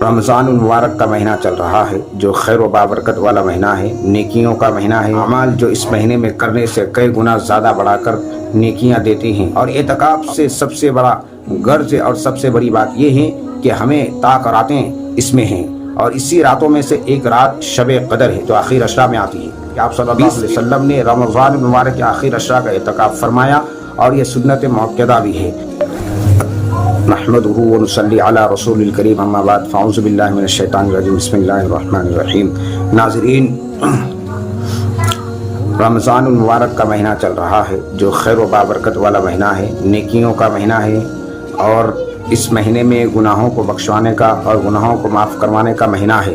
رمضان المبارک کا مہینہ چل رہا ہے جو خیر و بابرکت والا مہینہ ہے، نیکیوں کا مہینہ ہے۔ اعمال جو اس مہینے میں کرنے سے کئی گنا زیادہ بڑھا کر نیکیاں دیتی ہیں، اور اعتکاف سے سب سے بڑا غرض اور سب سے بڑی بات یہ ہے کہ ہمیں طاق راتیں اس میں ہیں، اور اسی راتوں میں سے ایک رات شب قدر ہے جو آخر عشرہ میں آتی ہے کہ آپ صلی اللہ علیہ وسلم نے رمضان المبارک کے آخر عشرہ کا اعتکاف فرمایا، اور یہ سنت مؤکدہ بھی ہے۔ نحمدہ ونصلی علی رسول الکریم، اما بعد، فاعوذ باللہ من الشیطان الرجیم، بسم اللہ الرحمن الرحیم۔ ناظرین، رمضان المبارک کا مہینہ چل رہا ہے جو خیر و بابرکت والا مہینہ ہے، نیکیوں کا مہینہ ہے، اور اس مہینے میں گناہوں کو بخشوانے کا اور گناہوں کو معاف کروانے کا مہینہ ہے۔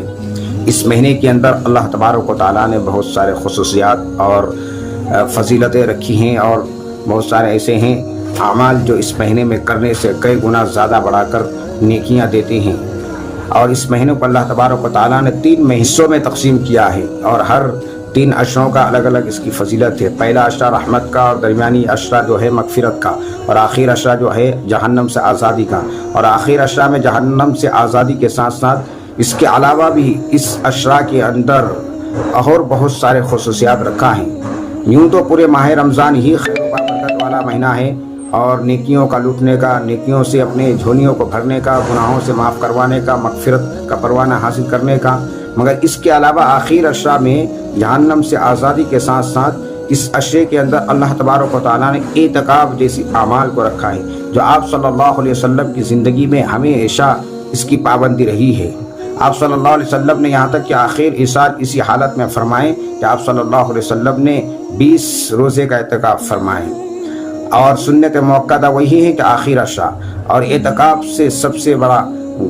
اس مہینے کے اندر اللہ تبارک و تعالیٰ نے بہت سارے خصوصیات اور فضیلتیں رکھی ہیں، اور بہت سارے ایسے ہیں اعمال جو اس مہینے میں کرنے سے کئی گنا زیادہ بڑھا کر نیکیاں دیتی ہیں، اور اس مہینے کو اللہ تبارک و تعالیٰ نے 3 حصوں میں تقسیم کیا ہے، اور ہر 3 عشروں کا الگ الگ اس کی فضیلت ہے۔ پہلا عشرہ رحمت کا، اور درمیانی عشرہ جو ہے مغفرت کا، اور آخر عشرہ جو ہے جہنم سے آزادی کا۔ اور آخر عشرہ میں جہنم سے آزادی کے ساتھ ساتھ اس کے علاوہ بھی اس عشرہ کے اندر اور بہت سارے خصوصیات رکھا ہے۔ یوں تو پورے ماہ رمضان ہی خیر و برکت والا مہینہ ہے، اور نیکیوں کا لوٹنے کا، نیکیوں سے اپنے جھولیوں کو بھرنے کا، گناہوں سے معاف کروانے کا، مغفرت کا پروانہ حاصل کرنے کا، مگر اس کے علاوہ آخر عشرہ میں جہنم سے آزادی کے ساتھ ساتھ اس عشرے کے اندر اللہ تبارک و تعالیٰ نے اعتکاف جیسی اعمال کو رکھا ہے، جو آپ صلی اللہ علیہ وسلم کی زندگی میں ہمیشہ اس کی پابندی رہی ہے۔ آپ صلی اللہ علیہ وسلم نے یہاں تک کہ آخر ایصال اسی حالت میں فرمائے کہ آپ صلی اللہ علیہ وسلم نے 20 روزے کا اعتکاف فرمائے، اور سنت مؤکدہ وہی ہے کہ آخر عشرہ، اور اعتکاف سے سب سے بڑا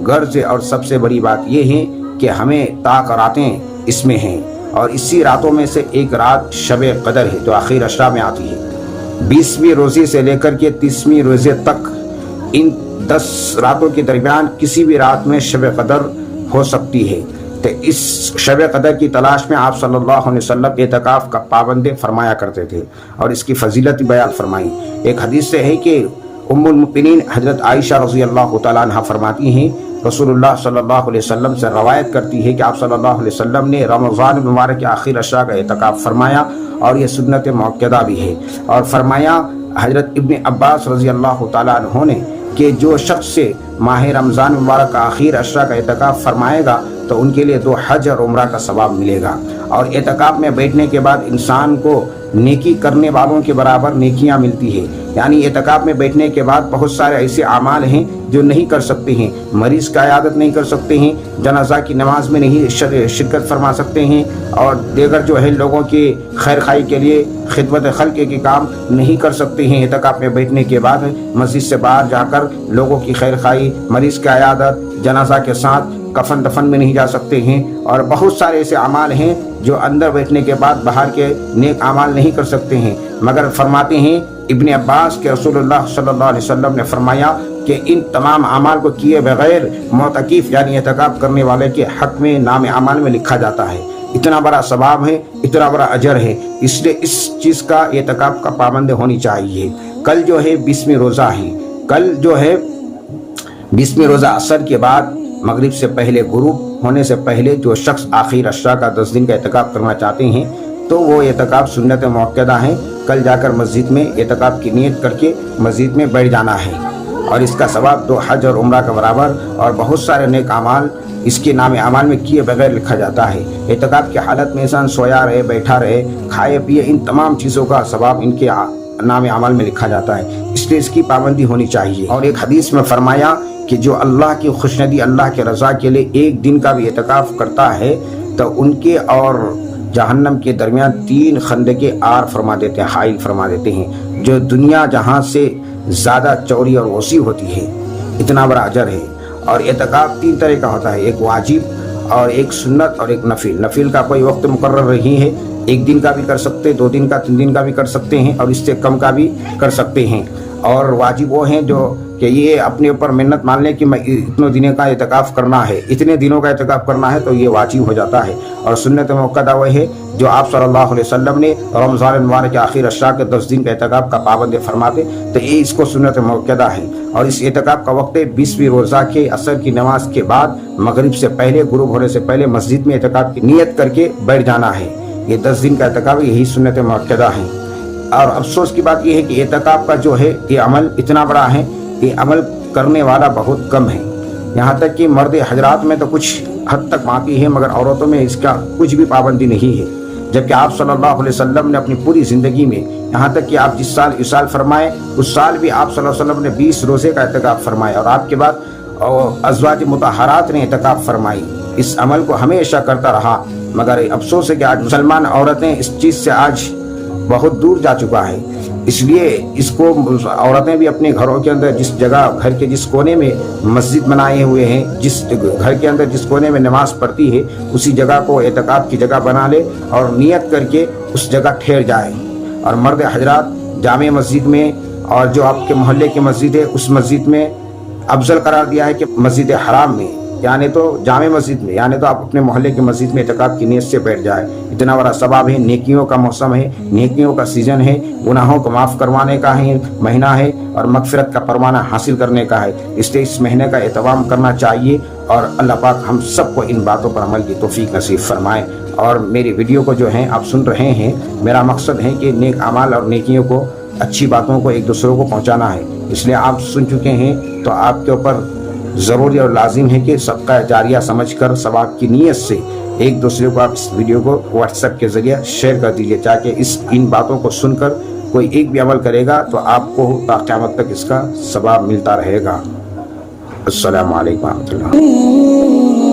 غرض اور سب سے بڑی بات یہ ہے کہ ہمیں طاق راتیں اس میں ہیں، اور اسی راتوں میں سے ایک رات شب قدر ہے جو آخر عشرہ میں آتی ہے۔ 20ویں روزے سے لے کر کے 30ویں روزے تک ان 10 راتوں کے درمیان کسی بھی رات میں شب قدر ہو سکتی ہے، تو اس شب قدر کی تلاش میں آپ صلی اللہ علیہ وسلم اعتکاف کا پابند فرمایا کرتے تھے، اور اس کی فضیلت بیان فرمائی۔ ایک حدیث سے ہے کہ ام المؤمنین حضرت عائشہ رضی اللہ تعالیٰ عنہ فرماتی ہیں، رسول اللہ صلی اللہ علیہ وسلم سے روایت کرتی ہے کہ آپ صلی اللہ علیہ وسلم نے رمضان المبارک کے آخر عشرہ کا اعتکاف فرمایا، اور یہ سنت مؤکدہ بھی ہے۔ اور فرمایا حضرت ابن عباس رضی اللہ تعالیٰ عنہ نے کہ جو شخص سے ماہ رمضان مبارک کا آخر عشرہ کا اعتکاف فرمائے گا تو ان کے لیے 2 حج اور عمرہ کا ثواب ملے گا، اور اعتکاف میں بیٹھنے کے بعد انسان کو نیکی کرنے والوں کے برابر نیکیاں ملتی ہے۔ یعنی اعتکاف میں بیٹھنے کے بعد بہت سارے ایسے اعمال ہیں جو نہیں کر سکتے ہیں، مریض کا عیادت نہیں کر سکتے ہیں، جنازہ کی نماز میں نہیں شرکت فرما سکتے ہیں، اور دیگر جو ہے لوگوں کی خیر خواہی کے لیے خدمت خلق کے کام نہیں کر سکتے ہیں۔ اعتکاف میں بیٹھنے کے بعد مسجد سے باہر جا کر لوگوں کی خیر خواہی، مریض کا عیادت، جنازہ کے ساتھ کفن دفن میں نہیں جا سکتے ہیں، اور بہت سارے ایسے اعمال ہیں جو اندر بیٹھنے کے بعد باہر کے نیک اعمال نہیں کر سکتے ہیں۔ مگر فرماتے ہیں ابن عباس کہ رسول اللہ صلی اللہ علیہ وسلم نے فرمایا کہ ان تمام اعمال کو کیے بغیر معتکف یعنی اعتکاف کرنے والے کے حق میں نام اعمال میں لکھا جاتا ہے۔ اتنا بڑا ثواب ہے، اتنا بڑا اجر ہے، اس لیے اس چیز کا اعتکاف کا پابند ہونی چاہیے۔ کل جو ہے 20ویں روزہ ہے، کل جو ہے 20ویں روزہ عصر کے بعد مغرب سے پہلے، غروب ہونے سے پہلے جو شخص آخر عشرہ کا 10 دن کا اعتکاف کرنا چاہتے ہیں تو وہ اعتکاف سنت مؤکدہ ہیں، کل جا کر مسجد میں اعتکاف کی نیت کر کے مسجد میں بیٹھ جانا ہے، اور اس کا ثواب 2 حج اور عمرہ کا برابر، اور بہت سارے نیک اعمال اس کے نام اعمال میں کیے بغیر لکھا جاتا ہے۔ اعتکاف کی حالت میں انسان سویا رہے، بیٹھا رہے، کھائے پیے، ان تمام چیزوں کا ثواب ان کے نام اعمال میں لکھا جاتا ہے، اس لیے اس کی پابندی ہونی چاہیے۔ اور ایک حدیث میں فرمایا کہ جو اللہ کی خوشندی، اللہ کے رضا کے لیے 1 دن کا بھی اعتکاف کرتا ہے تو ان کے اور جہنم کے درمیان 3 خندقیں آر فرما دیتے ہیں، حائل فرما دیتے ہیں، جو دنیا جہاں سے زیادہ چوڑی اور وسیع ہوتی ہے۔ اتنا بڑا اجر ہے۔ اور اعتکاف 3 طرح کا ہوتا ہے، ایک واجب اور ایک سنت اور ایک نفل۔ نفل کا کوئی وقت مقرر نہیں ہے، 1 دن کا بھی کر سکتے، 2 دن کا، 3 دن کا بھی کر سکتے ہیں، اور اس سے کم کا بھی کر سکتے ہیں۔ اور واجب وہ ہیں جو کہ یہ اپنے اوپر منت مان لیں کہ میں اتنے دنوں کا اعتکاف کرنا ہے، اتنے دنوں کا اعتکاف کرنا ہے، تو یہ واجب ہو جاتا ہے۔ اور سنت موقدہ وہ ہے جو آپ صلی اللہ علیہ وسلم نے رمضان مبارک کے آخر اشرا کے 10 دن کا اعتکاف کا پابند فرماتے، تو یہ اس کو سنت موقدہ ہے۔ اور اس اعتکاف کا وقت 20ویں روزہ کے عصر کی نماز کے بعد مغرب سے پہلے، غروب ہونے سے پہلے مسجد میں اعتکاف کی نیت کر کے بیٹھ جانا ہے۔ یہ 10 دن کا اعتکاف یہی سنت موقدہ ہے۔ اور افسوس کی بات یہ ہے کہ اعتکاف کا جو ہے یہ عمل اتنا بڑا ہے، یہ عمل کرنے والا بہت کم ہے۔ یہاں تک کہ مرد حضرات میں تو کچھ حد تک باقی ہے، مگر عورتوں میں اس کا کچھ بھی پابندی نہیں ہے۔ جبکہ آپ صلی اللہ علیہ وسلم نے اپنی پوری زندگی میں، یہاں تک کہ آپ جس سال وصال فرمائے اس سال بھی آپ صلی اللہ علیہ وسلم نے 20 روزے کا اعتکاف فرمایا، اور آپ کے بعد ازواج مطہرات نے اعتکاف فرمائی۔ اس عمل کو ہمیشہ کرتا رہا، مگر افسوس ہے کہ آج مسلمان عورتیں اس چیز سے آج بہت دور جا چکا ہے۔ اس لیے اس کو عورتیں بھی اپنے گھروں کے اندر جس جگہ، گھر کے جس کونے میں مسجد بنائے ہوئے ہیں، جس گھر کے اندر جس کونے میں نماز پڑھتی ہے اسی جگہ کو اعتکاف کی جگہ بنا لے اور نیت کر کے اس جگہ ٹھہر جائے۔ اور مرد حضرات جامع مسجد میں اور جو آپ کے محلے کی مسجد ہے اس مسجد میں افضل قرار دیا ہے کہ مسجد حرام میں، یعنی تو جامع مسجد میں، یعنی تو آپ اپنے محلے کی مسجد میں اعتکاف کی نیت سے بیٹھ جائے۔ اتنا بڑا ثواب ہے، نیکیوں کا موسم ہے، نیکیوں کا سیزن ہے، گناہوں کو معاف کروانے کا ہے مہینہ ہے، اور مغفرت کا پروانہ حاصل کرنے کا ہے۔ اس لیے اس مہینے کا اہتمام کرنا چاہیے، اور اللہ پاک ہم سب کو ان باتوں پر عمل کی توفیق نصیب فرمائے۔ اور میری ویڈیو کو جو ہیں آپ سن رہے ہیں، میرا مقصد ہے کہ نیک اعمال اور نیکیوں کو، اچھی باتوں کو ایک دوسروں کو پہنچانا ہے۔ اس لیے آپ سن چکے ہیں تو آپ کے اوپر ضروری اور لازم ہے کہ صدقہ جاریہ سمجھ کر ثواب کی نیت سے ایک دوسرے کو آپ اس ویڈیو کو واٹس ایپ کے ذریعے شیئر کر دیجیے، تاکہ ان باتوں کو سن کر کوئی ایک بھی عمل کرے گا تو آپ کو تا قیامت تک اس کا ثواب ملتا رہے گا۔ السلام علیکم ورحمۃ اللہ۔